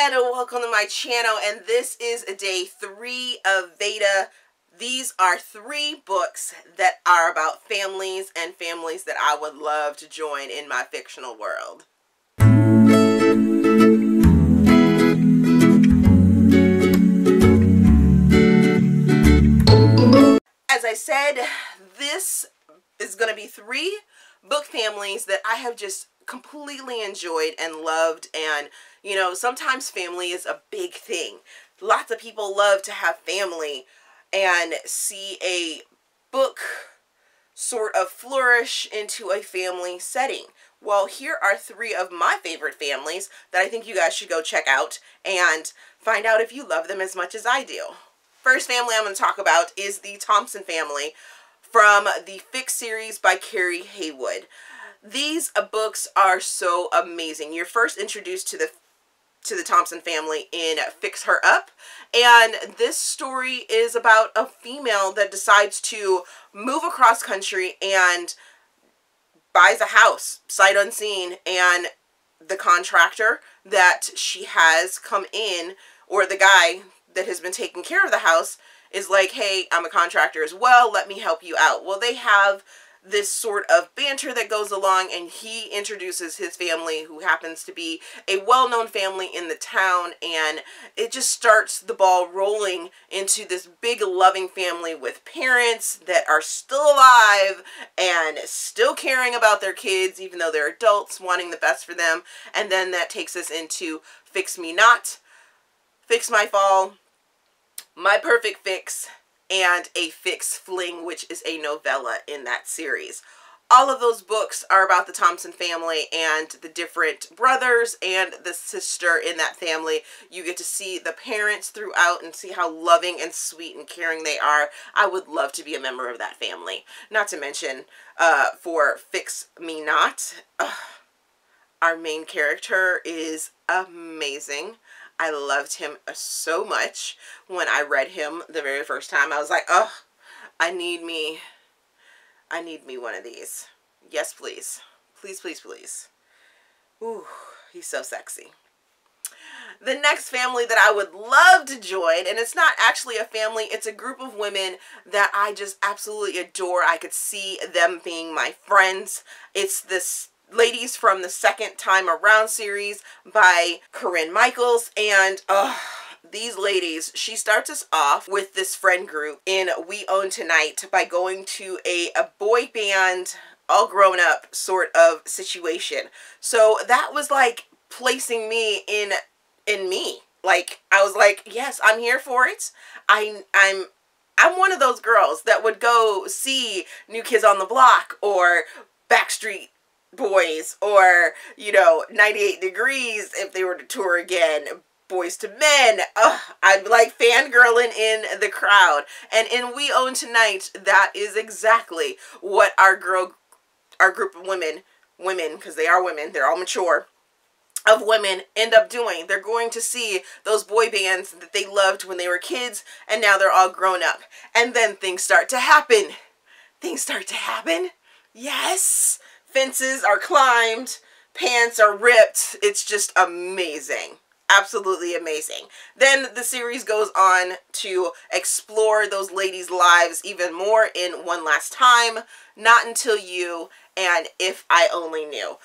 and welcome to my channel, and this is day 3 of VEDA. These are 3 books that are about families and families that I would love to join in my fictional world. As I said, this is going to be 3 book families that I have just completely enjoyed and loved. And you know, sometimes family is a big thing. Lots of people love to have family and see a book sort of flourish into a family setting. Well, here are 3 of my favorite families that I think you guys should go check out and find out if you love them as much as I do. First family I'm going to talk about is the Thompson family from the Fic series by Carey Heywood. These books are so amazing. You're first introduced to the Thompson family in Fix Her Up, and this story is about a female that decides to move across country and buys a house sight unseen, and the contractor that she has come in, or the guy that has been taking care of the house, is like, hey, I'm a contractor as well, let me help you out. Well, they have this sort of banter that goes along, and he introduces his family, who happens to be a well-known family in the town, and it just starts the ball rolling into this big loving family with parents that are still alive and still caring about their kids even though they're adults, wanting the best for them. And then that takes us into Fix Me Not, Fix My Fall, My Perfect Fix, and a Fix Fling, which is a novella in that series. All of those books are about the Thompson family and the different brothers and the sister in that family. You get to see the parents throughout and see how loving and sweet and caring they are. I would love to be a member of that family. Not to mention, for Fix Me Not, our main character is amazing. I loved him so much. When I read him the very first time, I was like, oh, I need me one of these. Yes, please. Please, please, please. Ooh, he's so sexy. The next family that I would love to join, and it's not actually a family, it's a group of women that I just absolutely adore. I could see them being my friends. It's this Ladies from the Second Time Around series by Corinne, and these ladies, she starts us off with this friend group in We Own Tonight by going to a boy band, all grown up sort of situation. So that was like placing me in me. Like, I was like, yes, I'm here for it. I'm one of those girls that would go see New Kids on the Block or Backstreet Boys, or, you know, 98 Degrees if they were to tour again, Boys to Men. I'd be like fangirling in the crowd. And in We Own Tonight, that is exactly what our group of women, because they are women, they're all mature, of women end up doing. They're going to see those boy bands that they loved when they were kids, and now they're all grown up. And then things start to happen. Things start to happen. Yes. Fences are climbed, pants are ripped. It's just amazing. Absolutely amazing. Then the series goes on to explore those ladies' lives even more in One Last Time, Not Until You, and If I Only Knew.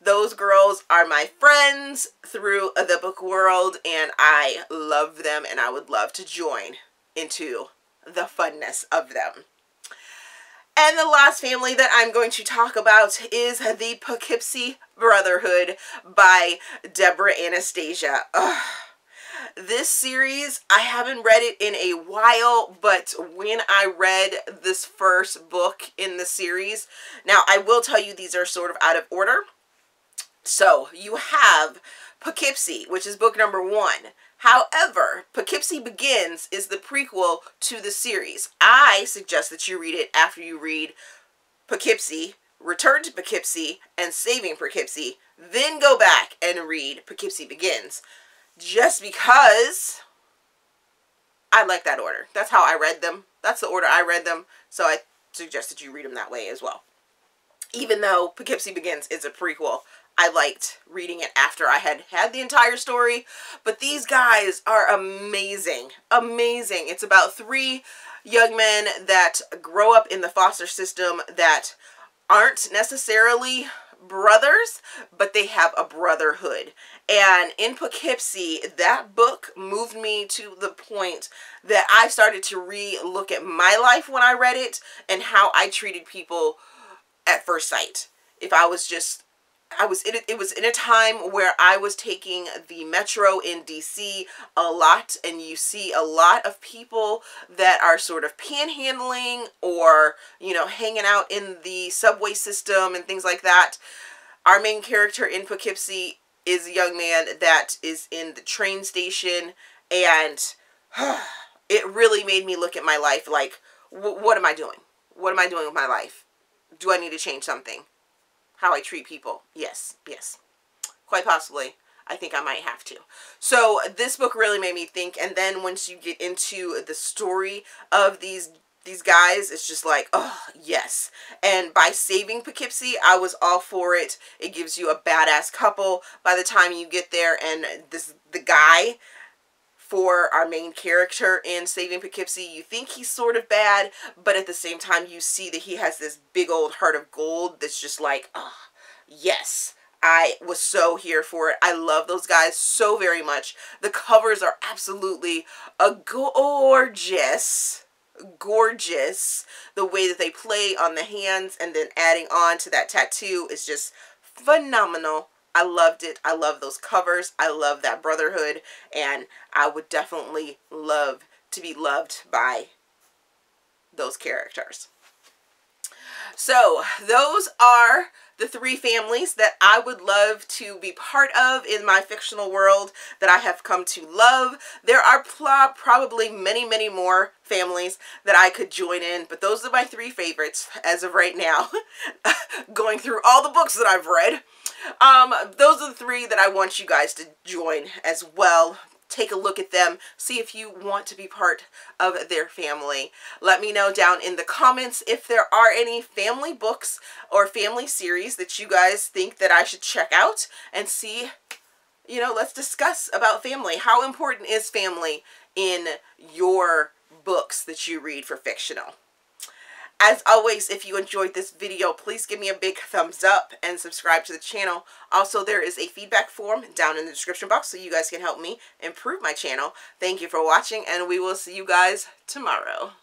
Those girls are my friends through the book world, and I love them, and I would love to join into the funness of them. And the last family that I'm going to talk about is the Poughkeepsie Brotherhood by Debra, Anastasia. This series, I haven't read it in a while, but when I read this first book in the series, now I will tell you these are sort of out of order. So you have Poughkeepsie, which is book number 1. However, Poughkeepsie Begins is the prequel to the series. I suggest that you read it after you read Poughkeepsie, Return to Poughkeepsie, and Saving Poughkeepsie. Then go back and read Poughkeepsie Begins. Just because I like that order. That's how I read them. That's the order I read them. So I suggest that you read them that way as well. Even though Poughkeepsie Begins is a prequel, I liked reading it after I had had the entire story. But these guys are amazing. Amazing. It's about 3 young men that grow up in the foster system that aren't necessarily brothers, but they have a brotherhood. And in Poughkeepsie, that book moved me to the point that I started to re-look at my life when I read it and how I treated people at first sight. If I was just, it was in a time where I was taking the metro in DC a lot, and you see a lot of people that are sort of panhandling or, you know, hanging out in the subway system and things like that. Our main character in Poughkeepsie is a young man that is in the train station, and it really made me look at my life like, what am I doing? What am I doing with my life? Do I need to change something? How I treat people? Yes, yes. Quite possibly. I think I might have to. So this book really made me think, and then once you get into the story of these guys, it's just like, oh, yes. And by saving Poughkeepsie, I was all for it. It gives you a badass couple by the time you get there, and the guy for our main character in Saving Poughkeepsie, you think he's sort of bad, but at the same time you see that he has this big old heart of gold that's just like, oh, yes. I was so here for it. I love those guys so very much. The covers are absolutely gorgeous. Gorgeous. The way that they play on the hands and then adding on to that tattoo is just phenomenal. I loved it. I love those covers. I love that brotherhood, and I would definitely love to be loved by those characters. So those are the 3 families that I would love to be part of in my fictional world that I have come to love. There are probably many, many more families that I could join in, but those are my 3 favorites as of right now. Going through all the books that I've read. Those are the 3 that I want you guys to join as well. Take a look at them. See if you want to be part of their family. Let me know down in the comments if there are any family books or family series that you guys think that I should check out and see, you know, let's discuss about family. How important is family in your books that you read for fictional? As always, if you enjoyed this video, please give me a big thumbs up and subscribe to the channel. Also, there is a feedback form down in the description box so you guys can help me improve my channel. Thank you for watching, and we will see you guys tomorrow.